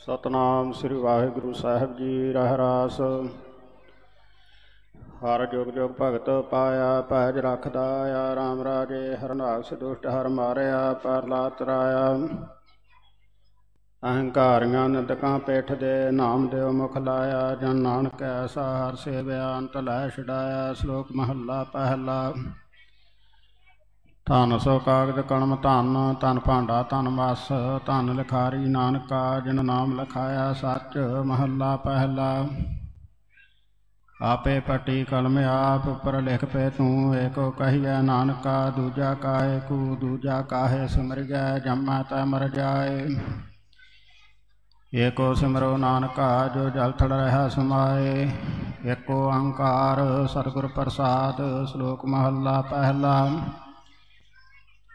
सतनाम श्री वाहिगुरु साहिब जी। रहरास हर जुग जुग भगत पाया, पैज रखदा आया। राम राजे हरनाक्ष दुष्ट हर मारिया, प्रहलाद तराया। अहंकारियां निंदकां पिठ दे, नाम देव मुख लाया। जन नानक ऐसा हर सेविया, अंत लै छुड़ाया। श्लोक महला पहला। धन सो कागज कलम धन, धन भांडा धन मस। धन लिखारी नानका, जिन नाम लिखाया सच। महला पहला। आपे पट्टी कलम आप, उपर लिख पे तू। एको कहिए नानका, दूजा काहे कू। दूजा काहे सिमरिया, जम्मै तै मर जाए। एको सिमरो नानका, जो जल थड़ रहा समाए। एको ओंकार सतगुर प्रसाद। श्लोक महला पहला।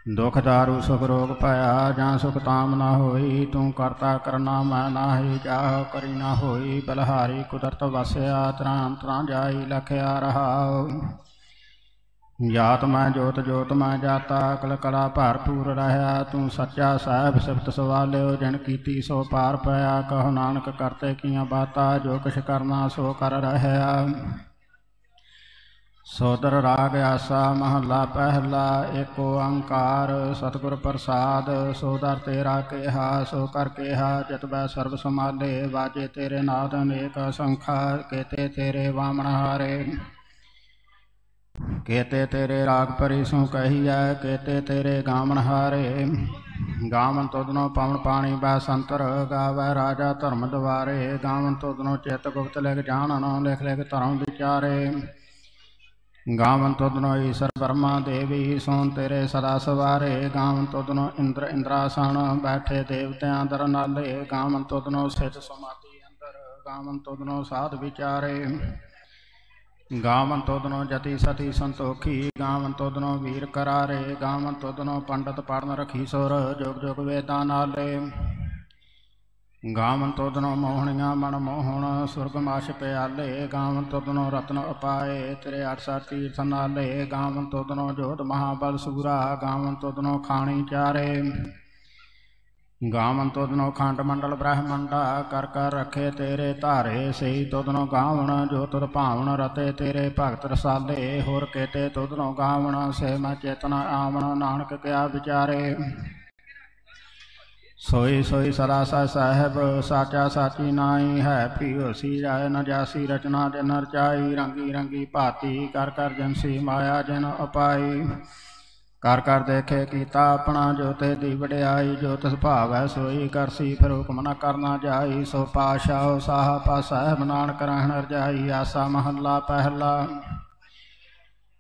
दुख दारू सुख रोग पाया, जहाँ सुख ताम ना होई। तू करता करना मैं नाही, चाह करी ना होई। बलहारी कुदरत वसया, त्रां त्रां जाई लखया रहाओ। जात मैं जोत जोत मैं जाता, अकल कला भरपूर रहा। तू सच्चा साहिब सिफत सवालियो, जिन कीती सो पार पाया। कहो नानक करते किया बाता, जो कुछ करना सो कर रहा। सोदर राग आसा। महला पहला। एको ओंकार सतगुर प्रसाद। सोदर तेरा केहा, सो कर केहा। जित बै सर्ब समाले, वाजे तेरे नाद अनेक असंखा। केते तेरे वामन हारे, केते तेरे राग परी सो कहिया। केते तेरे गामन हारे। गावन तुदनो पवन पानी बैसंतर, गावै राजा धर्म द्वारे। गावन तुदनो चित गुप्त लिख जानन, लिख लिख धर्म विचारे। गावन तुदनो ईश्वर ब्रह्मा देवी, सोन तेरे सदा सवारे। गावन तुदनो इंद्र इंद्रासन, बैठे देवत्यां दर नाले। गावन तुदनो स्थित समाधि अंदर, गावन तुदनो साध विचारे। गावन तुदनो जति सती संतोखी, गावन तुदनो वीर करारे। गावन तुदनो पंडित पढ़न रखी सुर, जुग जुग वेदां नाले। गावन तुदनो मोहनिया मन मोहन, सुरगमाश प्याले। गावन तुदनो रत्न उपाए, तेरे 68 तीर्थ नाले। गावन तुदनो जोध महाबल सूरा, गावन तुदनो खाणी चारे। गावन तुदनो खंड मंडल ब्रह्मंडा, कर कर रखे तेरे धारे। सही तुदनो गावन, जो तुद भावन रते। तेरे भगत रसाले, होर केते तुदनो गावन। से मैं चेतना आवन, नानक क्या विचारे। सोई सोई सदा साहिब, साचा साची नाई है। प्रियोसी जाय न जासी, रचना जन रचाई। रंगी रंगी भाती, कर कर जनसी माया जिन उपाई। कर कर देखे कीता अपना, जो ते दी वड्याई। जो तिस भाव है सोई करसी, फिर हुक्म न करना जाई। सो पाशाह साह पासाहिब, नानक रहन रजाई। आसा महला पहला।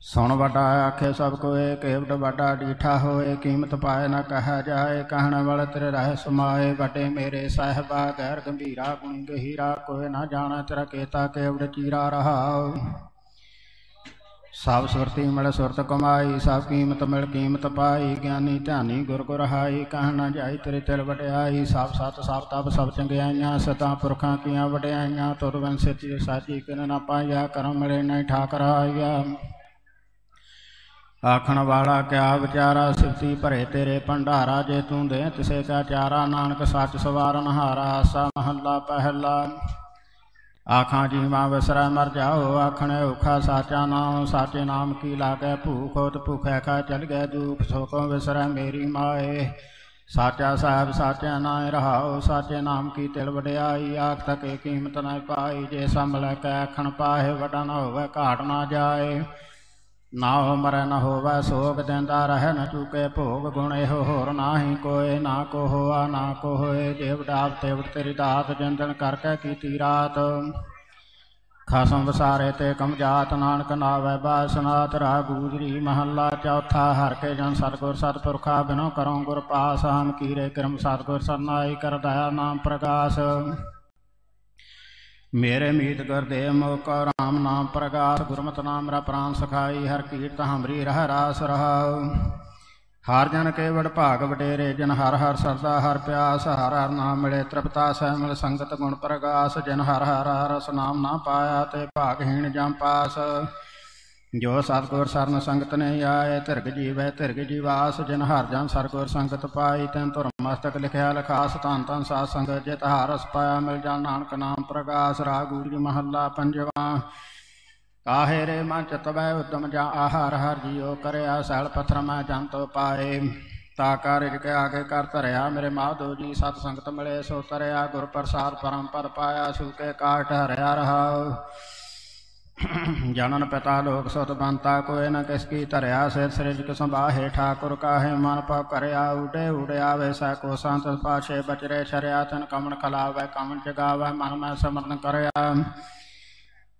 सुन वड्डा आखे सब कोय, केवट वड्डा डीठा होए। कीमत पाए न कहा जाए, कहने वाले तेरे रह समाए। वड्डे मेरे साहिबा, गैर गंभीरा गुणी गहीरा। कोई न जाने तेरा केता, केवट चीरा रहा। सब सुरती मिल सुरत कमाई, सब कीमत मिल कीमत पाई। ज्ञानी ध्यानी गुर गुरहाई, कह न जाई तेरी तिल वड्याई। सब सत सब तप सब चंगियाइयां, सता पुरखां कीਆਂ वड्याइयां। तुद बिन सिद्धि साची किन न पाइया, करम मिले नहीं ठाकर आइया। आखण वाला क्या विचारा, सिफती भरे तेरे भंडारा। जे तू दे तिसे क्या चारा, नानक सच सवारन हारा। आसा महला पहला। आखां जीवा विसरै मर जाओ, आखणे औखा साचा नाम। साचे नाम की लागे भूख, होत भूखै खा चल गए दुख। सोको विसरै मेरी माए, साचा साहिब साचे नाए रहाओ। साचे नाम की तिल वड्याई, आख तक कीमत न पाई। जे संभल कै आखण पाए, वड्डा न होवे घाट ना जाए। ना हो मरै न होवै सोग, देंदा रहे न चूके भोग। गुण एहो होर नाही कोय, ना को होआ ना को होए। जेव डाब तेवट तेरी दात, जिन दिन करके कीती रात। खसम वसारे ते कम जात, नानक नावै बासनाथ। राह गूजरी महला चौथा। हर के जन सतगुर सतपुरखा, बिनो करों गुर पास। हम कीरे क्रम सतगुर सरनाई, कर दया नाम प्रकाश। मेरे मीत गुरदेव मोको, राम नाम प्रगास। गुरमत नाम रा प्राण सखाई, हर कीर्त हमरी रह रास रहाओ। हर जन केवट भाग वडेरे, जिन हर हर सरदा हर प्यास। हर हर नाम मिले तृप्ता, सह मिल संगत गुण प्रगास। जिन हर हर रस नाम ना पाया, ते भागहीन जम पास। जो सतगुर सरन संगत नहीं आए तिरग जीवै तिरग जीवास। जिन हर जन सरगुर संगत पाई तैन धुर मस्तक लिखिया लिखास। धन धन साध संगत जित हार रस पाया मिल जा नानक नाम प्रकाश। राग गुरु महला पंजवा। काहे रे मन चित वै उद्यम जा आहार हर जियो करया। सैल पत्थर मैं जंत पाए ता कर के आगे कर धरिया। मेरे माधो जी सत संगत मिले सो तरया। गुर प्रसाद परम पद पाया सूके काट हरिया रहाओ। जनन पिता लोक सुत बंता कोय न किसकी धरिया। सिर सृजक संभाहे ठाकुर काहे मन पव करया। उडे उडे आवे सै को संत पाछे बचरे छरिया। तन कमन खलावै कमन जगावै मन में समरण करया।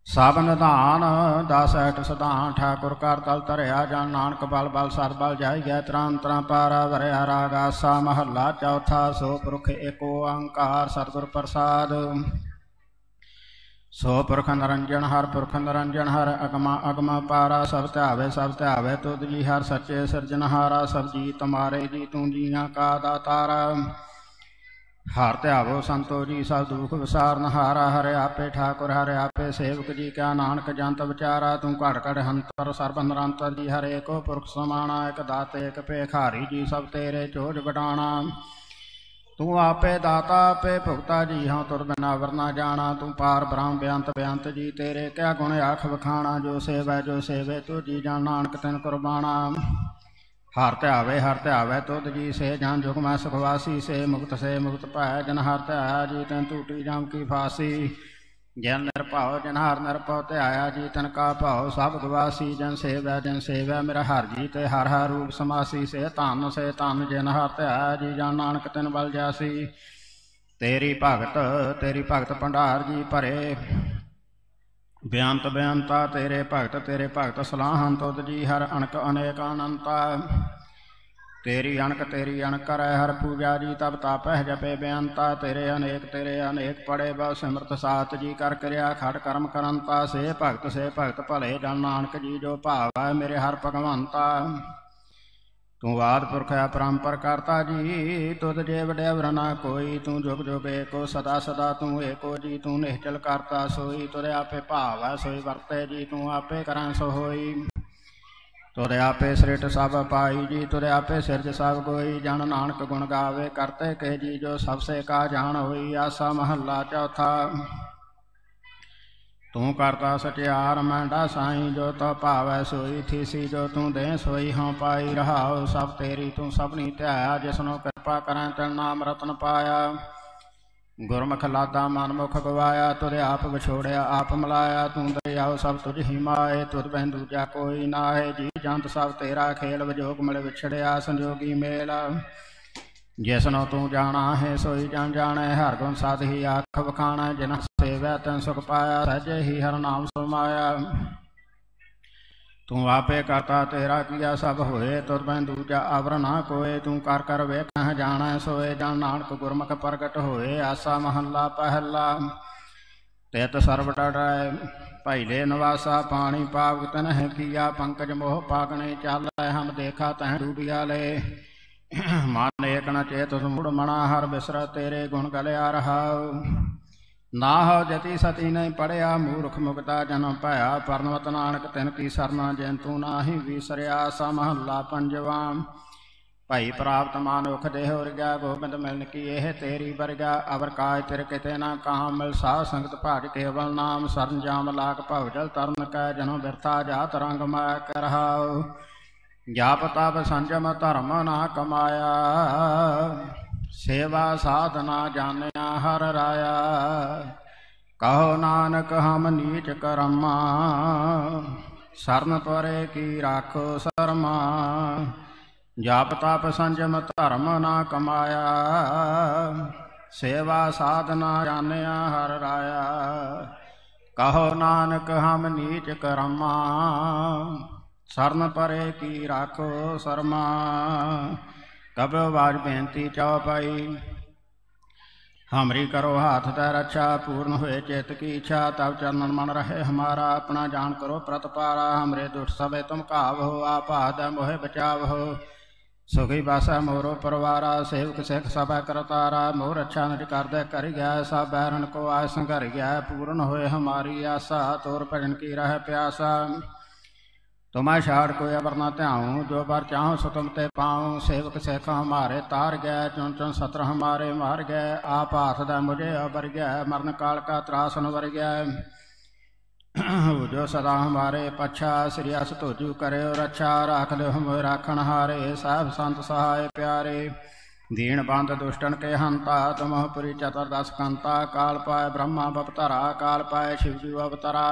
सब निधान दस ऐठ सिधान ठाकुर कर तल धरिया। जन नानक बल बल सत बल जाई गै तरां तरां पारा वरिया। राग आसा महला चौथा। सो पुरख एको ओंकार सतगुर प्रसाद। सो पुरख निरंजन हर पुरख निरंजन हर अगमा अगमा पारा। सब ध्यावे तुध जी हर सच्चे सिरजनहारा। सब जी तुम्हारे जी तू जियां का दातारा। हर ध्यावो संतो जी सब दुख विसारन हारा। हरे आपे ठाकुर हरे आपे सेवक जी क्या नानक जंत विचारा। तू घड़ घड़ हंतर सर्ब निरंतर जी हरे को पुरख समाना। एक दाते एक भेखारी जी सब तेरे चोज बटाना। तू आपे दाता आपे भुगता जी हाँ तुर बिना वरना जाना। तू पार ब्रह्म बेअंत बेअंत जी तेरे क्या गुण आख वखाणा। जो सेवे तू जी जान नानक तिन कुर्बाना। हर ध्यावे तुध जी से जान जुग मैं सुखवासी। से मुक्त भै जन हर ध्याया जी तिन टूटी जाम की फांसी। जन निरभाव जन हर निरभव ध्याया जी तन का भाव सब गवासी। जन सेवै मेरा हर जी ते हर हर रूप समासी। से धन जिन हर ध्याया जी जान नानक तिन बल जासी। तेरी भगत भंडार जी भरे बेअंत बेअंता। तेरे भगत सलाहन तुध जी हर अणक अनेक अनंता। तेरी अणक करे हर पूजा जी तब तापह जपे बेअंता। तेरे अनेक पड़े बहु सिमरत सात जी कर क्रिया खड़ कर्म करंता। से भगत भले जन नानक जी जो भाव है मेरे हर भगवंता। तू आद पुरख अपरंपर करता जी तुद जे वड्यावर ना कोई। तू जुग जुग एको सदा सदा तू एको जी। तू निश्चल करता सोई तुरे आपे भाव है सोई वरते जी। तू आपे करें सो होई तुरे आपे सृट सब पाई जी। तुरे आपे सिरज सब कोई जन नानक गुण गावे करते के जी। जो सबसे का जान होई आसा महला चौथा। तू करता सचियार मैंडा साई जो तो भावै सोई थीसी। जो तू दे सोई हों पाई रहाओ। सब तेरी तू सबनी ध्याया। जिसनो कृपा करें तिन नाम रतन पाया। गुरमुख लादा मनमुख गवाया। तुरे आप विछोड़िया आप मिलाया। तू दरियाओ सब तुझ ही माए। तुझ बिन दूजा कोई नाहे जी जंत सब तेरा खेल। विजोग मिल विछड़िया संजोगी मेल। जिसनो तू जाना है सोई जन जाने। हर गुण साध ही आख वखाना। जिन सेवै तिन सुख पाया। सहजे ही हर नाम सुमाया। तू आपे करता तेरा किया सब होए। तुर बिन दूजा अवर ना कोय। तू कर वेख जाना सोए जन नानक गुरमुख प्रगट होए। आसा महला पहला। तित सर्व डरै पहले निवासा। पानी पाव तन है किया। पंकज मोह पागने चल हम देखा तह डूबिया ले। मन एक न चेत मुड़ मना हर बिसर तेरे गुण गलिया रहाओ। ना हो जति सती नहीं पढ़िया। मूर्ख मुक्ता जन्म पाया। परनवत नानक तिन की सरना जिन तू नाही विसरिया। सा महला पंजवा। भाई प्राप्त मानुख देह उर्गा। गोबिंद मिलन की यह तेरी बरगा। अवर काय तिर किते ना कहाँ मिल साध संगत भाज केवल नाम। सरन जाम लाख भव जल तरन कै जनो बिरथा जात रंग माया कर रहाओ। जाप तप संजम धर्म ना कमाया। सेवा साधना जानिया हर राया। कहो नानक हम नीच करमा। सरन त्वरे की राखो शर्मा। जाप तप संजम धर्म ना कमाया। सेवा साधना जानिया हर राया। कहो नानक हम नीच करमा। सरन परे की राखो शर्मा। कब बाज बेनती चौपाई। हमरी करो हाथ तै रक्षा। पूर्ण हुए चित्त की इच्छा। तब चरणन मन रहे हमारा। अपना जान करो प्रतपारा। हमरे दुष्ट सबे तुम काव हो। आप हाथ मोहे बचाव हो। सुखी बासा मोरो परवारा। सेवक सिख सब करतारा। मोर अच्छा निज कर दे कर गया। सब बैरन को आस कर गया। पूर्ण होए हमारी आशा। तोर भजन की रह प्यासा। तुम्हें छाड़ कोई अबर न ध्याऊँ, जो बर चाहूँ सो तुम ते पाऊँ। सेवक सेख हमारे तार गए, चुन चुन सत्र हमारे मार गए। आप हाथ द मुझे अबर गया, मरण काल का त्रासन वर गया। जो सदा हमारे पच्छा, श्री अस तोजू करे रक्षा। राख लो हम राखण हारे, साहब संत सहाय प्यारे। दीन बंद दुष्टन के हंता, तुम पुरी चतुर्दश कंता। काल पाए ब्रह्मा बपतरा, काल पाए शिवजू अवतरा।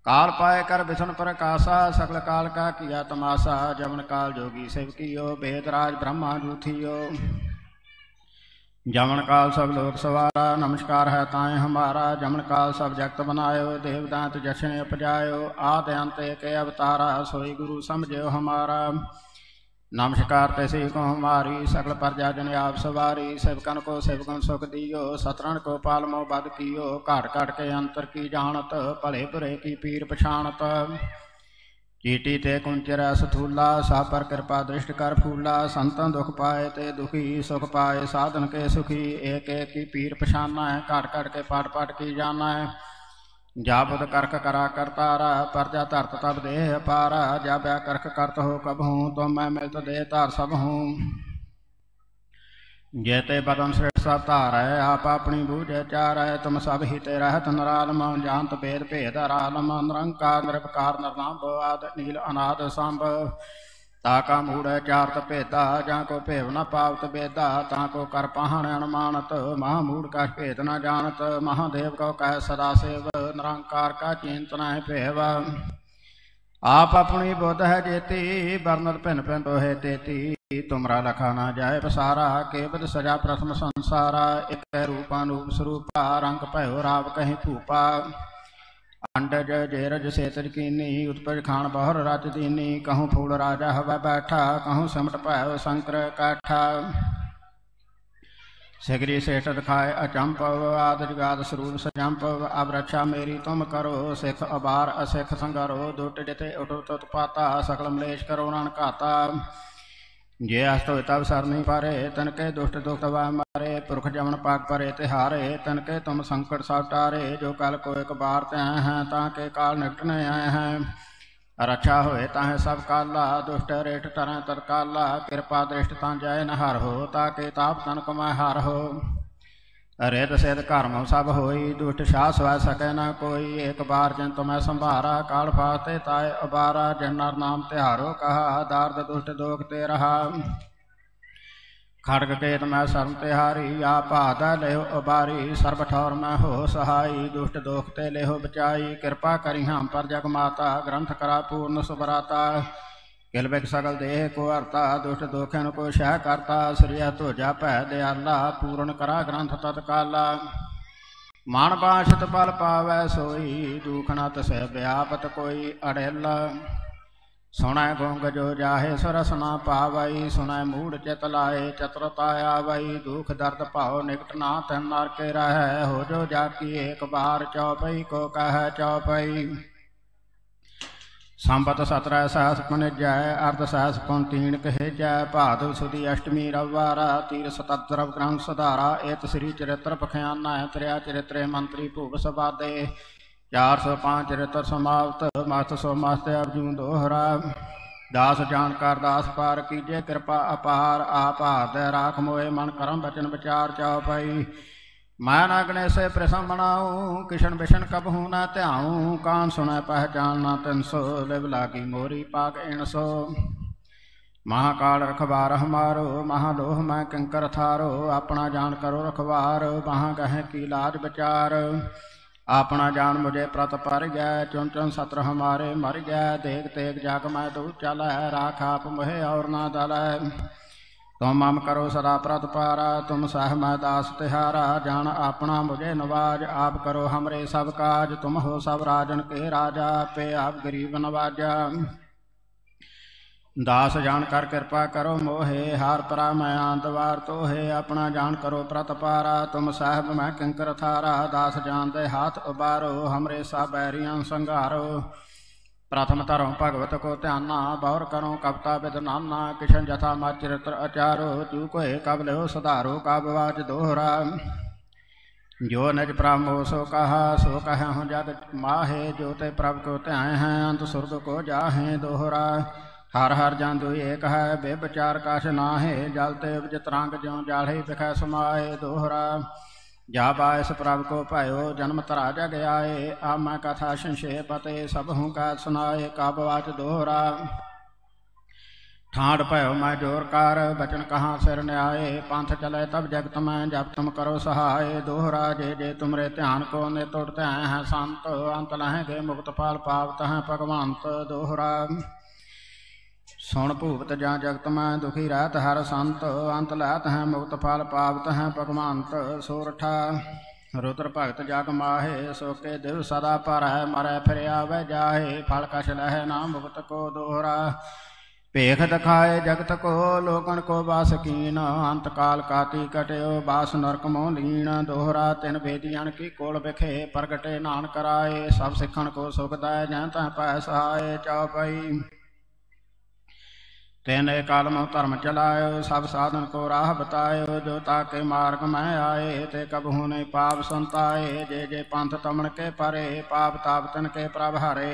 काल पाए कर बिसन प्रकाशा, सकल काल का किया तमाशा। जमन काल जोगी शिव कियो, वेदराज ब्रह्मा जूथियो। जमन काल सब लोक सवारा, नमस्कार है ताए हमारा। जमन काल सब जगत बनायो, देवदांत जशन उपजायो। आदि अंत के अवतारा, सोई गुरु समझो हमारा। नमस्कार तैसी को हमारी, सकल प्रजा जन आप सवारी। सेवकन को सेवकन सुख दियो, सतरण को पालमो बद कियो। घाट घाट के अंतर की जानत, भले बुरे की पीर पछाणत। चीटी ते कुंचर सथूला, सा पर कृपा दृष्ट कर फूला। संतन दुख पाए ते दुखी, सुख पाए साधन के सुखी। एक एक की पीर पछाना है, घाट घाट के पाट पाट की जाना है। जाबुद करख करा करतारा, परजा धरत तब देह अपारा। जाब्या करख करत हो कब हूँ, तो मैं मिलत दे तार सब हूँ। जेते बदन श्रेष्ठ सब तार है, आप अपनी बूझे चार है। तुम सब ही ते रहत नरालम, जानत भेद भेद अरालम। निरंकार निरपकार निर्नाम, आद नील अनाद सांब। ताका मूढ़ चारत भेदा, जाको भेव न पावत बेदा। ताको कर पहाण अनुमानत, महामूढ़ का भेद न जानत। महादेव को कह सदा सेव, निरंकार का चिंतन है भेव। आप अपनी बुद्ध है जेती, बरनत भिन्न भिन्न दोहे तेती। तुमरा लखा न जाए बसारा, केवल सजा प्रथम संसारा। एक रूपानूप स्वरूपा, रंग भयो राव कहीं भूपा। अंडज जेरज सेतज कीनी, उत्पज खान बहुर रच दीनी। कहूँ फूल राजा हवा बैठा, कहूँ सिमट पायो शंकर काठा। सिगरी सेठ दिखाए अचंपव, आद जगाद स्वरूप सजंपव। अब रक्षा मेरी तुम करो, सिख अबार असिख संगरो। दुट जिते उठ पाता, सकल मलेश करो नान घाता। जे हस्त हो तब सरनी पारे, तनके दुष्ट दुख दबा मारे। पुरख जमन पाक परे तिहारे, तनके तुम संकट सब टारे। जो कल को एक बार ते आए हैं, ताके काल निकटने आए हैं। रक्षा होए ताहे सब काला, दुष्ट रेट तरह तरकाला। कृपा दृष्ट ता जय नहर हो, ताके ताप तन कमाय हार हो। रिद सिद कर्म सब होई, दुष्ट शाह सवै सकै न कोई। एक बार जिन तुम्हें संभारा, काल फाते ताए अबारा। जिन नर नाम तिहारो कहा, दार्द दुष्ट दोख ते रहा। खड़ग केत मैं शर्म तिहारी, आप आदा लेहो अबारी। सर्व ठौर मैं हो सहाई, दुष्ट दोख ते लेहो बचाई। कृपा करी हम पर जग माता, ग्रंथ करा पूर्ण सुभराता। किलबिक सकल देह को हरता, दुष्ट दोखन को शह करता। श्रिया धोजा भै दयाला, पूर्ण करा ग्रंथ तत्काला। मान बांछत बल पावै सोई, दुख न तसै व्यापत कोई अड़ेला। सुनै गुंग जो जाहे सरस न पावई, सुनै मूढ़ चित लाए चतुरता आवई। दुख दर्द भाव निकट ना तन नर के रहै, हो जो जाकी एक बार चौपई को कह चौपई। संबत 17 सहस पुनिजय, अर्ध सहस पुन तीन कहेजय। भादव सुदी अष्टमी रविवारा, तीर सतद्रव ग्रंथ सुधारा। एत श्री चरित्र पखयाना है, त्रिया चरित्र मंत्री भूप सबादे। 405 चरित्र समाप्त, मस्त सो मस्त अर्जू दोहरा। दास जानकार दास पार कीजे, कृपा अपार। आप हाथ राख मोए, मन करम बचन विचार चौपाई। मैं न गणेश से प्रसम बनाऊँ, किशन बिशन कबहू न त्याऊँ। कान सुनै पहचान न तिन सो, लिव लागी मोरी पाक इन सो। महाकाल रखवार हमारो, महालोह मैं किंकर थारो। अपना जान करो रखवार, वहाँ कहें की लाज विचार। अपना जान मुझे प्रत पर गया, चुन चुन सत्र हमारे मर गया। देख तेग जाग मैं दूर चल, राख आप मोहे और ना दल। तुम मम करो सदा प्रत पारा, तुम सह मैं दास तिहारा। जान अपना मुझे नवाज, आप करो हमरे सब काज। तुम हो सब राजन के राजा, पे आप गरीब नवाजा। दास जान कर कृपा करो मोहे, हार परा मैं आंतवार तो है। अपना जान करो प्रत पारा, तुम साहब मैं किंकर थारा। दास जान दे हाथ उबारो, हमरे सब बैरियां संघारो। प्रथम धरो भगवत को ध्याना, बौर करो कविता विद नाना। किशन जथा मा चरित्र अचारो, तू कोहे कब लो सुधारो। कब वाच दोहरा जो निज प्रभ मोह सो कहा, सो कह हूँ जग माहे। जो ते प्रभ को ध्याय हैं, अंत सुर्ग को जाहें। दोहरा हर हर जन दुई एक है, बेविचार कछ नाहे। जल ते उपज तरंग ज्यों जाढ़ी बिखै समाए। दोहरा जा बायस प्रभ को भयो, जन्म तरा जग आए। अब मैं कथा संक्षेप ते, सब हूँ कै सुनाए। कब वाच दोहरा ठाड़ भयो मैं जोर कार, बचन कहाँ सिर न्याय। पंथ चले तब जगत में, जब तुम करो सहाय। दोहरा जे जे तुमरे ध्यान को, नित उठते हैं संत। अंत लहेंगे मुक्त फल, पावत हैं भगवंत। दोहरा सुन भूपत जा जगत में, दुखी रहत हर संत। अंत लहत हैं मुक्त फल, पावत हैं भगवंत। सोरठा रुद्र भगत जग माहे, सो के दिव सदा पर है। मरै फिर आवे जाहे, फल कछ लहे ना मुक्त को। दोहरा भेख दिखाए जगत को, लोगन को बास कीन। अंत काल काती कटयो, बास नरक मोह लीन। दोहरा तिन बेदियन की कोल बिखे, प्रगटे नान कराए। सब सिखण को सुख दाय, जै तै पै सहाय। चौपाई तेन कालम धर्म चलायो, सब साधन को राह बतायो। जो ताके मार्ग में आए, ते कबहू नहीं पाप संताए। जे जे पंथ तमन के परे, पाप ताप तन के प्रभ हरे।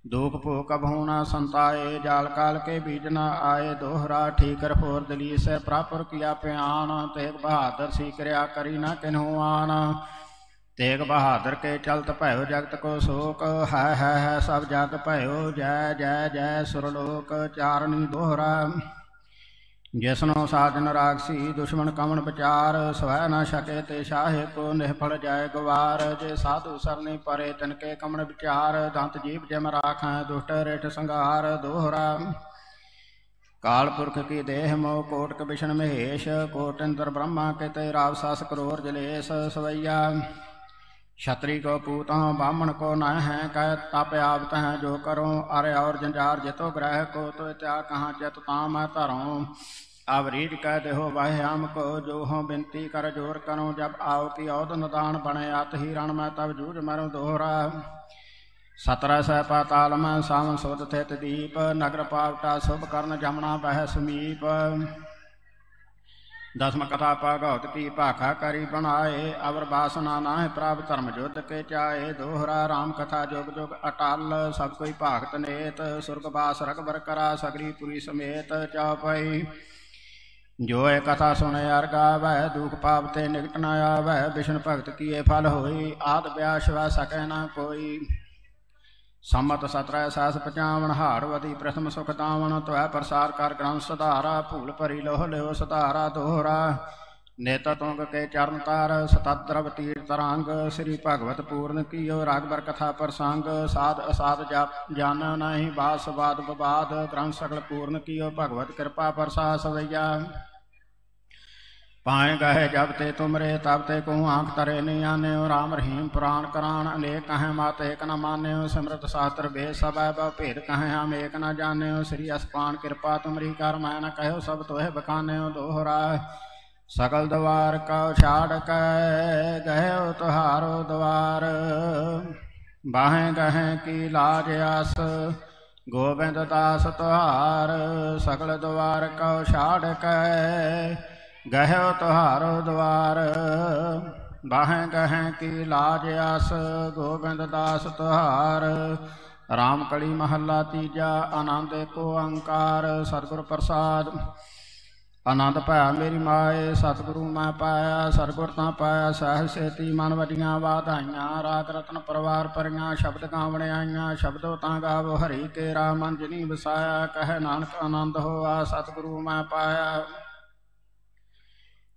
दुख भूख कबहू न संताए, जाल काल के बीज न आए। दोहरा ठीक रफोर दली से प्रापुर किया प्यान। तेग बहादुर सी क्रिया करी न किन्हू आन। तेग बहादुर के चलत भयो जगत को शोक। है सब जग भयो, जय जय जय सुरलोक। चारणी दोहरा जिसनो साजन रागसी, दुश्मन कमन विचार। स्वै न सके ते शाहे को, निष्फल जाय गवार। जे साधु सरनी परे, तिनके कमन विचार। दंत जीव जम राखें, दुष्ट रेठ संगार। दोहरा काल पुरख की देह मोह, कोट कबिशन महेश। कोट इंद्र ब्रह्मा के ते, राव सास करोर जलेश। सवैया क्षत्रि को पूत ब्राह्मण को न है, कह ताप आवत हैं जो करो। अरे और जंजार जितो ग्रह को, तो त्याग कहाँ चित ताम धरो। अब रीढ़ कह देहो वह हमको, जो हो बिनती कर जोर करो। जब आओ की औद नदान बने, आत ही रण में तब जूझ मरो। दोहरा 17 सह पाताल में, सावन सोध थित दीप। नगर पावटा शुभ कर्ण, जमुना बह समीप। 10वीं कथा भागवत की, भाखा करी बनाए। अवर बासना नाहि प्राप, धर्म युद्ध के चाहे। दोहरा राम कथा जुग जुग अटल, सब कोई भागत नेत। सुरगवास रघुबर करा, सगरी पुरी समेत। चौपाई जो है कथा सुने अर गावै, दुख पाप ते निकट न आवै। विष्णु भगत किए फल होई, आद ब्यास वै सकै न कोई। संमत 17 सहस 55 हाड़वती, प्रथम सुख दावण। त्वै प्रसार कर ग्रंथ सधारा, भूल भरी लोह लियो सधारा। दोहरा नेत तुंग के चरण तार, सतद्रव तीर तरंग। श्री भगवत पूर्ण कियो, रागबर कथा प्रसंग। साध असाध जान नहीं, बास वाद विवाद। ग्रंथ सकल पूर्ण कियो, भगवत कृपा प्रसाद। सवैया पाए गए जब ते तुमरे, तब ते को आँख तरे नहीं आने। राम रहीम पुराण करान, अनेक कहें मात एक न माने। सिमरत शास्त्र भेद सब भेद कहें, हम एक न जाने। श्री अस्पान कृपा तुमरी कर, मैं न कहो सब तोहे बखाने। दोहरा सकल द्वार का छाड़ कै, गहे तुहारो द्वार। बाहें गहें की लाज आस, गोविंद दास तुहार। सकल द्वार का छाड़ कै, गहे तुहारो द्वार। बाहें गहें की लाज आस, गोविंद दास तुहार। राम कली महला तीजा, आनंद को अंकार। सतगुर प्रसाद आनंद पाया मेरी माए, सतगुरु मैं पाया। सतगुर तां पाया सह सेती, मन वजियां वाधाइयां। राग रतन परवार परियां, शब्द गावण आईयां। शब्दों तां गावो हरि केरा, मन जिनी वसाया। कह नानक आनंद होआ, सतगुरु मैं पाया।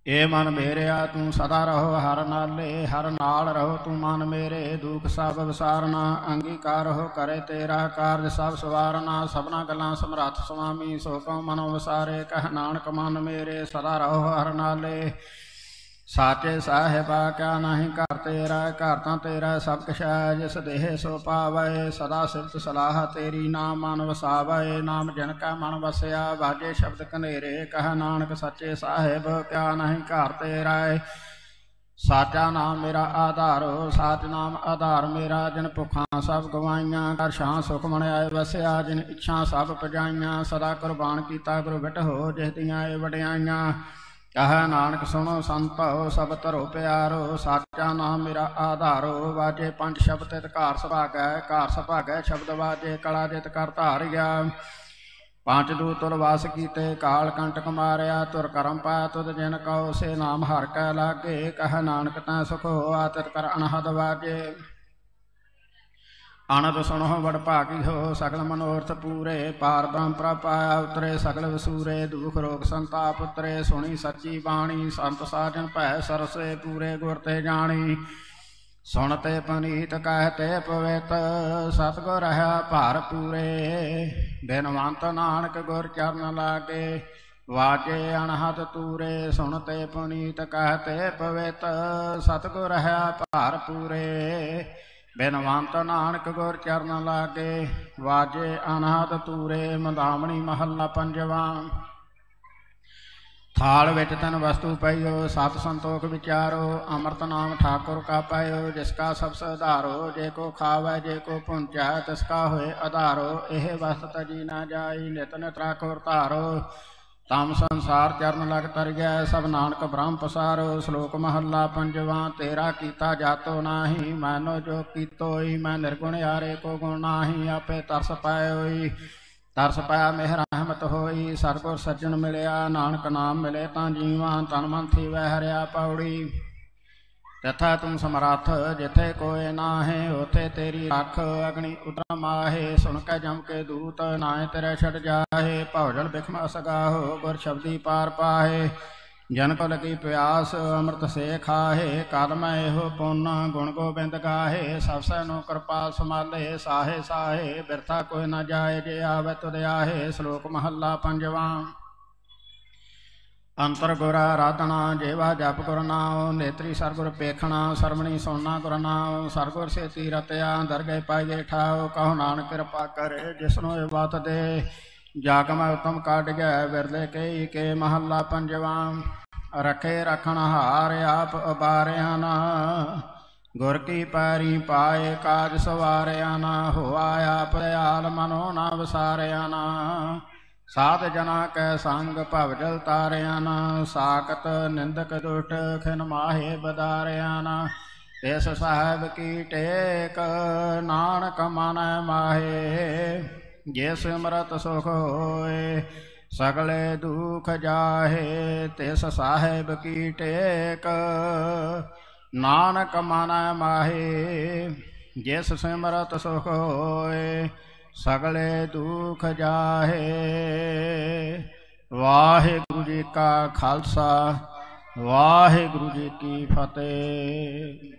ए मन मेरेया तू सदा रहो हर नाले, हर नाल रहो तू मन मेरे। दुख सब विसारना, अंगीकार हो करे तेरा। कारज सब सवारना, सबना गल्लां समरथ स्वामी। सो कौ मनो विसारे, कह नानक मन मेरे। सदा रहो हर नाले, साचे साहिबा क्या नहीं घर तेरा। घर तां तेरा सब किश है, जिस देह सो पावै। सदा सिफत सलाह तेरी, नाम मन वसावै। नाम जिन कै मन वसया, बाजे शब्द कनेरे। कह नानक सच्चे साहिब क्या नहीं घर तेरा। साचा नाम मेरा आधारो, साच नाम आधार मेरा। जिन भुखां सब गवाइयां, कर छां सुख मन आए वसया। जिन इच्छा सब पजाइयां, सदा कुर्बान कीता गुरु बिट हो। जिस दियां ए वडियाइयां, कह नानक सुनो संतो सब धरो प्यारो, साचा नाम मेरा आधारो। वाजे पंच शब्द तित कार सुभागै शब्द वाजे कला जित कर धारिया। पांच दू तुल वास कीते काल कंटक मारिया, तुर करम पाया तुद जिन कहो से नाम हर कै लागे। कह नानक तै सुख होआ तित कर अनहद वाजे। आनंद सुनो बड़ भागी हो सकल मनोरथ पूरे, पार ब्रह्म प्रपाया उतरे सकल वसूरे। दुख रोग संताप उतरे सुनी सच्ची बाणी, संत साजन भै सरसे पूरे गुर ते जानी। सुनते पनीत कहते पवित सतगुर रहा भार पूरे। बिनवंत नानक गुर चरण लागे, वाजे अनहद तूरे। सुनते पुनीत कहते पवित सतगुर रहा भार पूरे। बिनवंत नानक गुर चरण लागे, वाजे अनहद तूरे। मदामणी महला पंजवा। थाल विच तन वस्तु पइयो, सत संतोख विचारो। अमृत नाम ठाकुर का पायो, जिसका सब सुधारो। जे को खावै जे को पुंचै, तिसका होए आधारो। एह वस्त तजी न जाई, नित नित ठाकुर धारो। तम संसार चरण लग तरिया, सब नानक ब्रह्म पसारो। श्लोक महला पंजवा। तेरा कीता जातो नाही, मैनो जो कीतोई। मैं निर्गुण यारे को गुण नाही, आपे तरस पायोई। तरस पाया मेहर रहमत होई, सतगुर सज्जन मिलिया। नानक नाम मिले तां जीवा, तन मन थी वह हरिया पौड़ी। तथा तुम समर्थ जिथे कोय नाहे, उथे तेरी रख अग्नि उतरा माहे। सुन कै जम के दूत नाए तेरे छड़ जाहे। भौजल बिखम असगाहो, गुर शब्दी पार पाहे। जन को लगी प्यास अमृत से खाहे। कल मैं एहो पुन गुण गोबिंद गाहे। सब सैनो कृपा संभाले, साहे साहे बिरथा कोई न जाए। जे आवे तुद आहे। श्लोक महला पंजवा। अंतर गुर आराधना, जेवा जप गुर नाम। नेत्री सरगुर पेखना, सरमणी सुनना गुर नाम। सरगुर से तीरतया, दरगह पाइए ठाओ। कहो नानक कृपा करे, जिसनो ये बात दे। जाग मैं उत्तम काट गया, बिरले के महला पंजवा। रखे रखन हार, आप उबारिया ना। गुर की पैरी पाए, काज सवारिया ना। होआ आप दयाल, मनो ना विसारिया ना। साध जना कै संग भवजल तारिया ना। साकत निंदक दुष्ट खिन माहे बदारिया ना। तिस साहिब की टेक नानक मन माहे। जे सिमरत सुख होए, सगले दुख जाहे। तिस साहिब की टेक नानक मन माहे। जिस सिमरत सुख होए, सगले दुख जाहे। वाहिगुरु जी का खालसा, वाहिगुरु जी की फतेह।